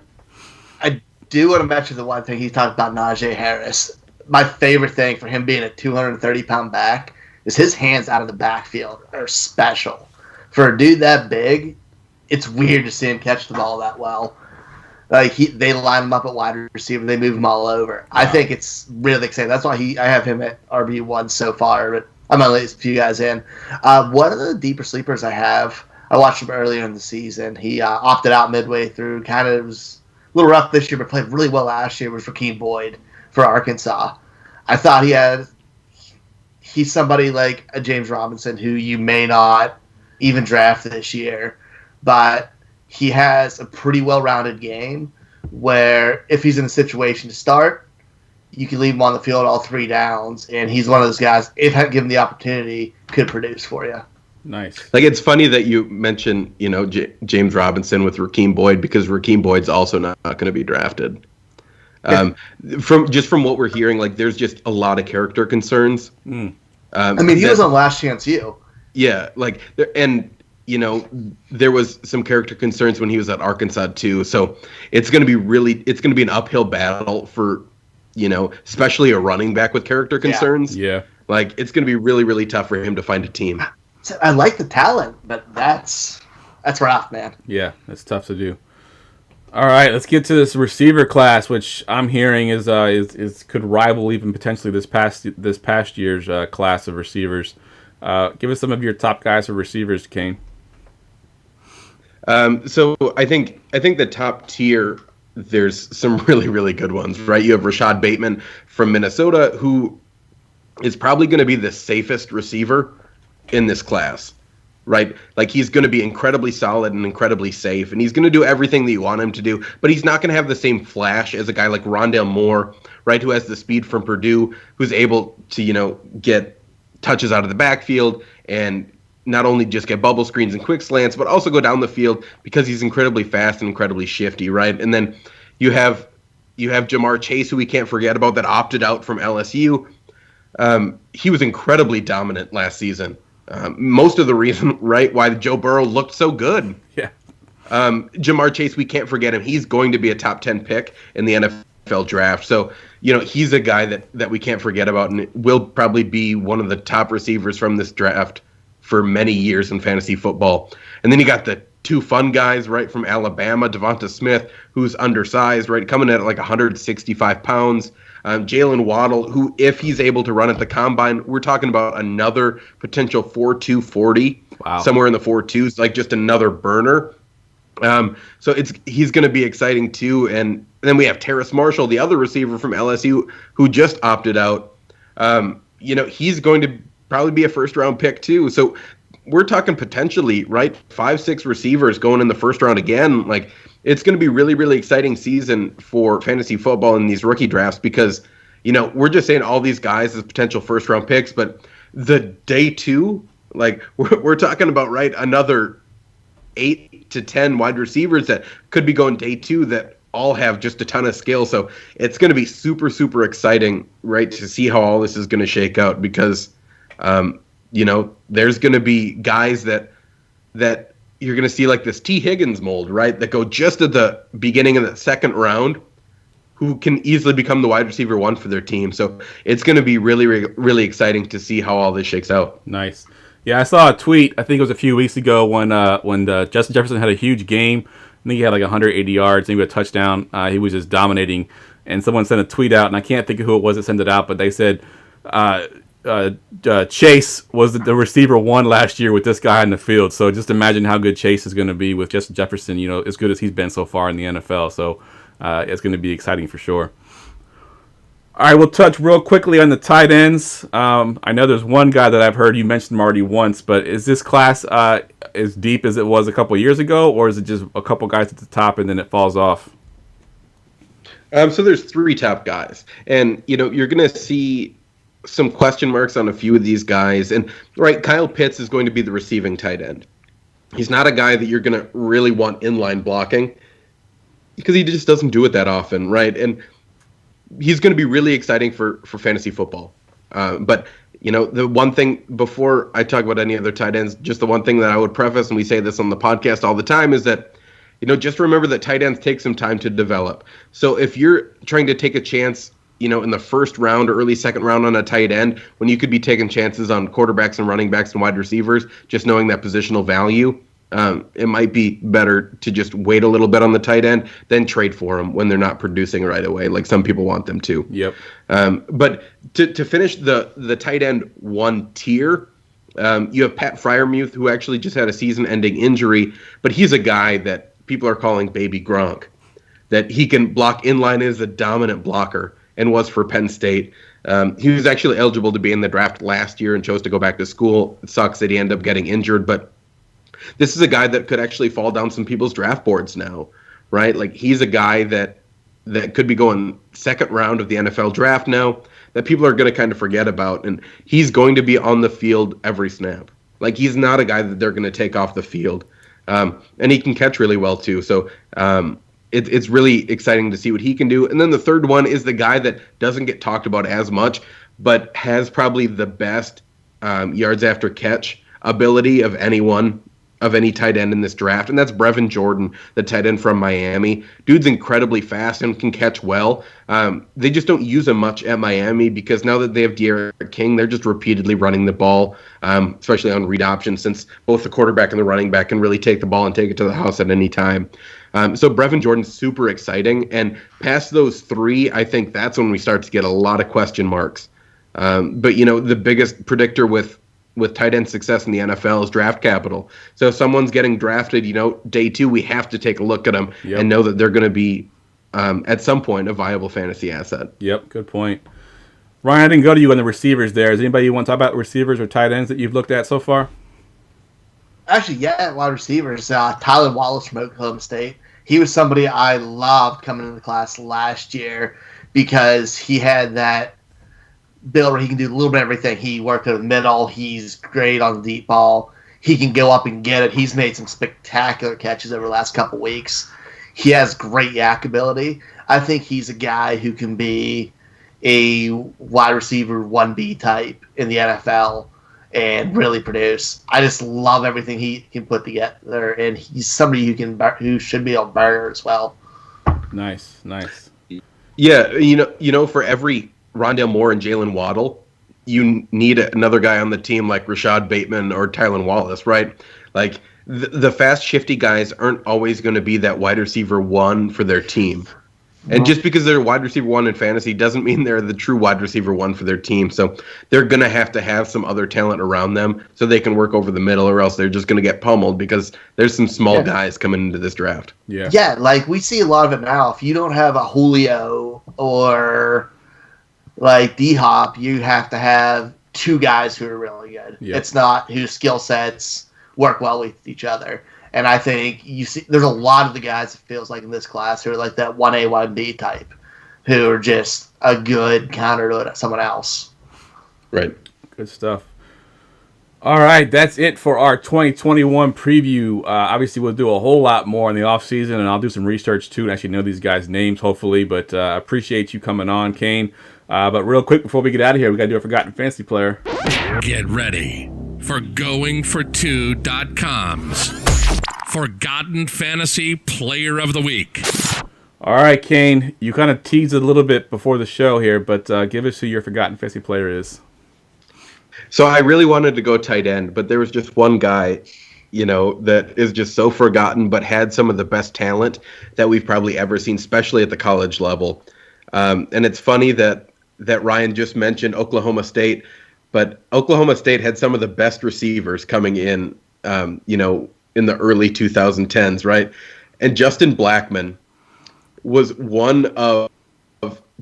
I do want to mention the one thing he talked about, Najee Harris. My favorite thing for him being a 230-pound back is his hands out of the backfield are special. For a dude that big, it's weird to see him catch the ball that well. They line him up at wide receiver. They move him all over. Wow. I think it's really exciting. That's why I have him at RB1 so far, but I'm going to let a few guys in. One of the deeper sleepers I have, I watched him earlier in the season. He opted out midway through. Kind of was a little rough this year, but played really well last year, was Rakeem Boyd for Arkansas. I thought he's somebody like a James Robinson who you may not even draft this year, but he has a pretty well-rounded game where if he's in a situation to start, you can leave him on the field all 3 downs, and he's one of those guys, if given the opportunity, could produce for you. Nice. Like, it's funny that you mention, James Robinson with Rakeem Boyd, because Rakeem Boyd's also not going to be drafted. From what we're hearing, like, there's just a lot of character concerns. He was on Last Chance U. Yeah, like, there was some character concerns when he was at Arkansas too. So it's going to be an uphill battle for, especially a running back with character concerns. Yeah. Like, it's going to be really, really tough for him to find a team. I like the talent, but that's rough, man. Yeah, that's tough to do. All right, let's get to this receiver class, which I'm hearing is could rival even potentially this past year's class of receivers. Give us some of your top guys for receivers, Kane. So I think the top tier, there's some really, really good ones, right? You have Rashad Bateman from Minnesota, who is probably going to be the safest receiver in this class, right? Like, he's going to be incredibly solid and incredibly safe, and he's going to do everything that you want him to do, but he's not going to have the same flash as a guy like Rondale Moore, right, who has the speed from Purdue, who's able to, get touches out of the backfield and not only just get bubble screens and quick slants, but also go down the field because he's incredibly fast and incredibly shifty, right? And then you have Jamar Chase, who we can't forget about, that opted out from LSU. He was incredibly dominant last season. Most of the reason, right, why Joe Burrow looked so good. Yeah. Jamar Chase, we can't forget him. He's going to be a top 10 pick in the NFL draft. So, he's a guy that we can't forget about, and will probably be one of the top receivers from this draft for many years in fantasy football. And then you got the two fun guys, right, from Alabama, Devonta Smith, who's undersized, right, coming at like 165 pounds. Jalen Waddle, who, if he's able to run at the combine, we're talking about another potential 4.2 40, somewhere in the 4.2s, like just another burner. So he's going to be exciting too. And then we have Terrace Marshall, the other receiver from LSU, who just opted out. He's going to probably be a first-round pick too. So we're talking potentially, right, 5-6 receivers going in the first round again. Like, it's going to be really, really exciting season for fantasy football in these rookie drafts because, we're just saying all these guys as potential first-round picks, but the day two, like, we're talking about, right, another 8 to 10 wide receivers that could be going day two that all have just a ton of skill. So it's going to be super, super exciting, right, to see how all this is going to shake out because, there's going to be guys that you're going to see like this T. Higgins mold, right, that go just at the beginning of the second round, who can easily become the wide receiver one for their team. So it's going to be really, really exciting to see how all this shakes out. Nice. Yeah, I saw a tweet, I think it was a few weeks ago, when Justin Jefferson had a huge game. I think he had like 180 yards, maybe a touchdown. He was just dominating. And someone sent a tweet out, and I can't think of who it was that sent it out, but they said Chase was the receiver one last year with this guy in the field. So just imagine how good Chase is going to be with Justin Jefferson, as good as he's been so far in the NFL. So it's going to be exciting for sure. All right, we'll touch real quickly on the tight ends. I know there's one guy that I've heard you mention him already once, but is this class as deep as it was a couple years ago, or is it just a couple guys at the top and then it falls off? So there's 3 top guys, and you're going to see some question marks on a few of these guys. And right, Kyle Pitts is going to be the receiving tight end. He's not a guy that you're going to really want inline blocking because he just doesn't do it that often, right? And he's going to be really exciting for fantasy football. But, the one thing, before I talk about any other tight ends, just the one thing that I would preface, and we say this on the podcast all the time, is that, just remember that tight ends take some time to develop. So if you're trying to take a chance, in the first round or early second round on a tight end, when you could be taking chances on quarterbacks and running backs and wide receivers, just knowing that positional value, it might be better to just wait a little bit on the tight end, then trade for them when they're not producing right away, like some people want them to. Yep. But to finish the tight end one tier, you have Pat Fryermuth, who actually just had a season-ending injury, but he's a guy that people are calling Baby Gronk, that he can block inline as a dominant blocker and was for Penn State. He was actually eligible to be in the draft last year and chose to go back to school. It sucks that he ended up getting injured, but this is a guy that could actually fall down some people's draft boards now, right? Like, he's a guy that could be going second round of the NFL draft now, that people are going to kind of forget about, and he's going to be on the field every snap. Like, he's not a guy that they're going to take off the field. And he can catch really well, too. So it's really exciting to see what he can do. And then the third one is the guy that doesn't get talked about as much, but has probably the best yards after catch ability of any tight end in this draft, and that's Brevan Jordan, the tight end from Miami. Dude's incredibly fast and can catch well. They just don't use him much at Miami because now that they have De'Aaron King, they're just repeatedly running the ball, especially on read option, since both the quarterback and the running back can really take the ball and take it to the house at any time. So Brevan Jordan's super exciting, and past those three, I think that's when we start to get a lot of question marks. But, the biggest predictor with tight end success in the NFL is draft capital. So if someone's getting drafted, day 2, we have to take a look at them and know that they're going to be, at some point, a viable fantasy asset. Yep, good point. Ryan, I didn't go to you on the receivers there. Is anybody you want to talk about receivers or tight ends that you've looked at so far? Actually, yeah, wide receivers. Tyler Wallace from Oklahoma State. He was somebody I loved coming into the class last year because he had that build where he can do a little bit of everything. He worked in the middle. He's great on the deep ball. He can go up and get it. He's made some spectacular catches over the last couple weeks. He has great yak ability. I think he's a guy who can be a wide receiver 1B type in the NFL and really produce. I just love everything he can put together, and he's somebody who should be on burner as well. Nice. Yeah, for every Rondale Moore and Jalen Waddle, you need another guy on the team like Rashad Bateman or Tylan Wallace, right? Like, the fast, shifty guys aren't always going to be that wide receiver 1 for their team. And just because they're wide receiver 1 in fantasy doesn't mean they're the true wide receiver 1 for their team. So they're going to have some other talent around them so they can work over the middle, or else they're just going to get pummeled because there's some small guys coming into this draft. Yeah, like we see a lot of it now. If you don't have a Julio or like D-Hop, you have to have 2 guys who are really good. Yep. It's not whose skill sets work well with each other. And I think you see there's a lot of the guys, it feels like, in this class who are like that 1A, 1B type, who are just a good counter to someone else. Right. Good stuff. All right, that's it for our 2021 preview. Obviously, we'll do a whole lot more in the offseason, and I'll do some research, too, and actually know these guys' names, hopefully. But I appreciate you coming on, Kane. But real quick, before we get out of here, we got to do a Forgotten Fantasy Player. Get ready for GoingFor2.com's Forgotten Fantasy Player of the Week. All right, Kane, you kind of teased it a little bit before the show here, but give us who your Forgotten Fantasy Player is. So I really wanted to go tight end, but there was just one guy, that is just so forgotten, but had some of the best talent that we've probably ever seen, especially at the college level. And it's funny that Ryan just mentioned Oklahoma State, but Oklahoma State had some of the best receivers coming in, in the early 2010s, right? And Justin Blackman was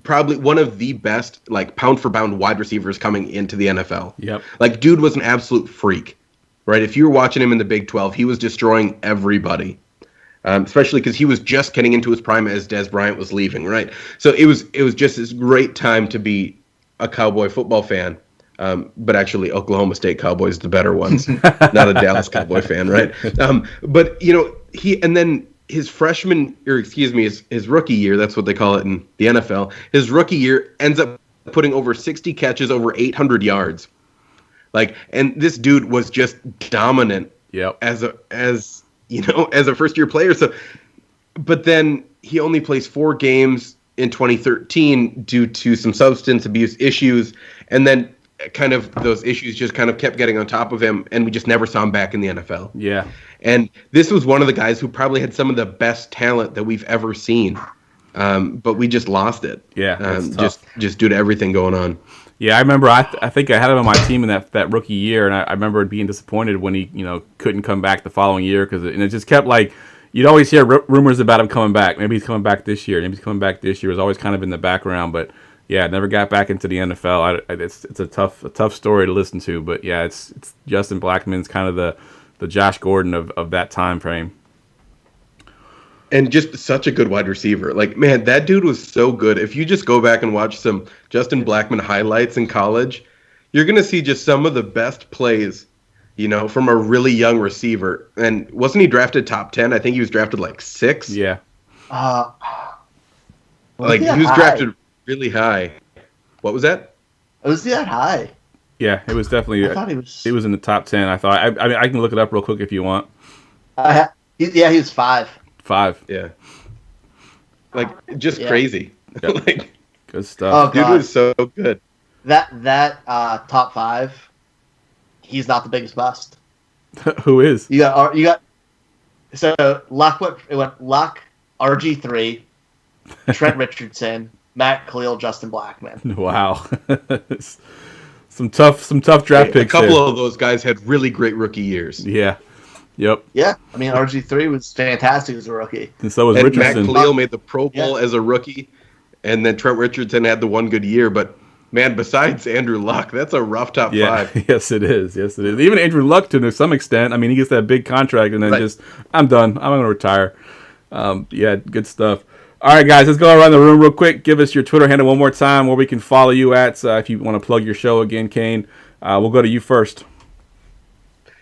probably one of the best, like, pound for pound wide receivers coming into the NFL. Yep. Like, dude was an absolute freak, right? If you were watching him in the Big 12, he was destroying everybody. Especially because he was just getting into his prime as Des Bryant was leaving, right? So it was just this great time to be a Cowboy football fan. But actually, Oklahoma State Cowboys, the better ones, not a Dallas Cowboy fan, right? But his his rookie year, that's what they call it in the NFL. His rookie year ends up putting over 60 catches, over 800 yards. And this dude was just dominant. Yep. As a first-year player. So, but then he only plays 4 games in 2013 due to some substance abuse issues, and then kind of those issues just kind of kept getting on top of him, and we just never saw him back in the NFL. Yeah. And this was one of the guys who probably had some of the best talent that we've ever seen, but we just lost it. Yeah, just due to everything going on. Yeah, I remember. I think I had him on my team in that rookie year, and I remember being disappointed when he couldn't come back the following year because it just kept like you'd always hear rumors about him coming back. Maybe he's coming back this year. Maybe he's coming back this year. It was always kind of in the background, but yeah, never got back into the NFL. It's a tough story to listen to, but yeah, it's Justin Blackman's kind of the Josh Gordon of that time frame. And just such a good wide receiver. Like, man, that dude was so good. If you just go back and watch some Justin Blackman highlights in college, you're going to see just some of the best plays from a really young receiver. And wasn't he drafted top 10? I think he was drafted like 6. Yeah. Like he was drafted really high. What was that? Was he that high? Yeah, it was definitely. I thought he was. He was in the top 10. I thought. I mean, I can look it up real quick if you want. He was 5. 5. Yeah. Like just crazy. Yep. Like good stuff. Dude was so good. That top 5. He's not the biggest bust. Who is? You got. So Luck Luck, RG3, Trent Richardson, Matt Khalil, Justin Blackman. Wow. some tough draft picks. A couple there. of those guys had really great rookie years. Yeah. Yep. Yeah, I mean RG3 was fantastic as a rookie. And so was And Richardson. Matt Khalil made the Pro Bowl as a rookie, and then Trent Richardson had the one good year. But man, besides Andrew Luck, that's a rough top 5. Yes, it is. Yes, it is. Even Andrew Luck, to some extent. I mean, he gets that big contract and then just, I'm done. I'm going to retire. Yeah, good stuff. All right, guys, let's go around the room real quick. Give us your Twitter handle one more time where we can follow you at. If you want to plug your show again, Kane, we'll go to you first.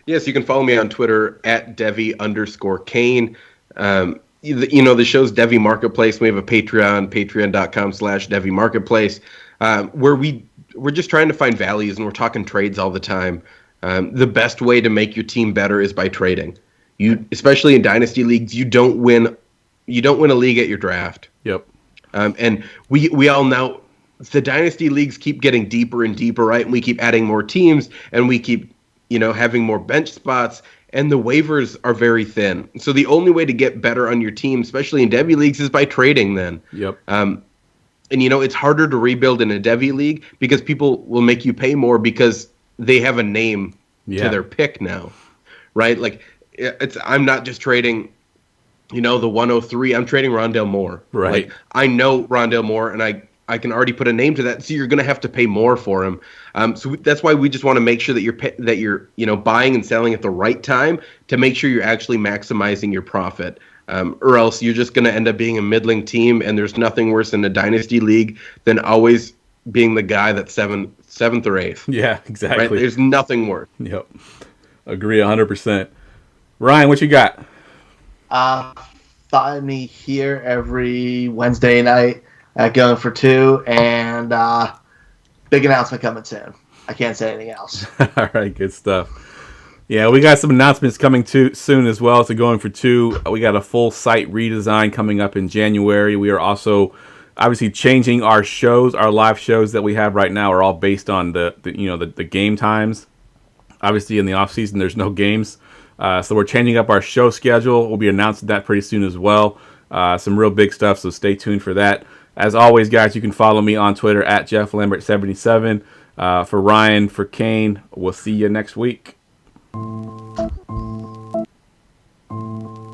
Yes, you can follow me on Twitter at Devy_Kane. The show's Devy Marketplace. We have a Patreon, patreon.com/Devy Marketplace, where we're just trying to find values and we're talking trades all the time. The best way to make your team better is by trading. Especially in dynasty leagues, you don't win a league at your draft. Yep. And we all know the dynasty leagues keep getting deeper and deeper, right? And we keep adding more teams and we keep having more bench spots, and the waivers are very thin. So the only way to get better on your team, especially in Devy leagues, is by trading then. Yep. And it's harder to rebuild in a Devy league because people will make you pay more because they have a name to their pick now, right? Like I'm not just trading, the 103. I'm trading Rondale Moore. Right. Like, I know Rondale Moore, and I can already put a name to that, so you're going to have to pay more for him. So that's why we just want to make sure that you're buying and selling at the right time to make sure you're actually maximizing your profit. Or else you're just going to end up being a middling team, and there's nothing worse in a dynasty league than always being the guy that's seventh or eighth. Yeah, exactly. Right? There's nothing worse. Yep. Agree 100%. Ryan, what you got? Find me here every Wednesday night at Going for Two, and big announcement coming soon. I can't say anything else. All right, good stuff. Yeah, we got some announcements coming soon as well. So Going for Two, we got a full site redesign coming up in January. We are also obviously changing our shows. Our live shows that we have right now are all based on the game times. Obviously, in the off season, there's no games, so we're changing up our show schedule. We'll be announcing that pretty soon as well. Some real big stuff, so stay tuned for that. As always, guys, you can follow me on Twitter at JeffLambert77. For Ryan, for Kane, we'll see you next week.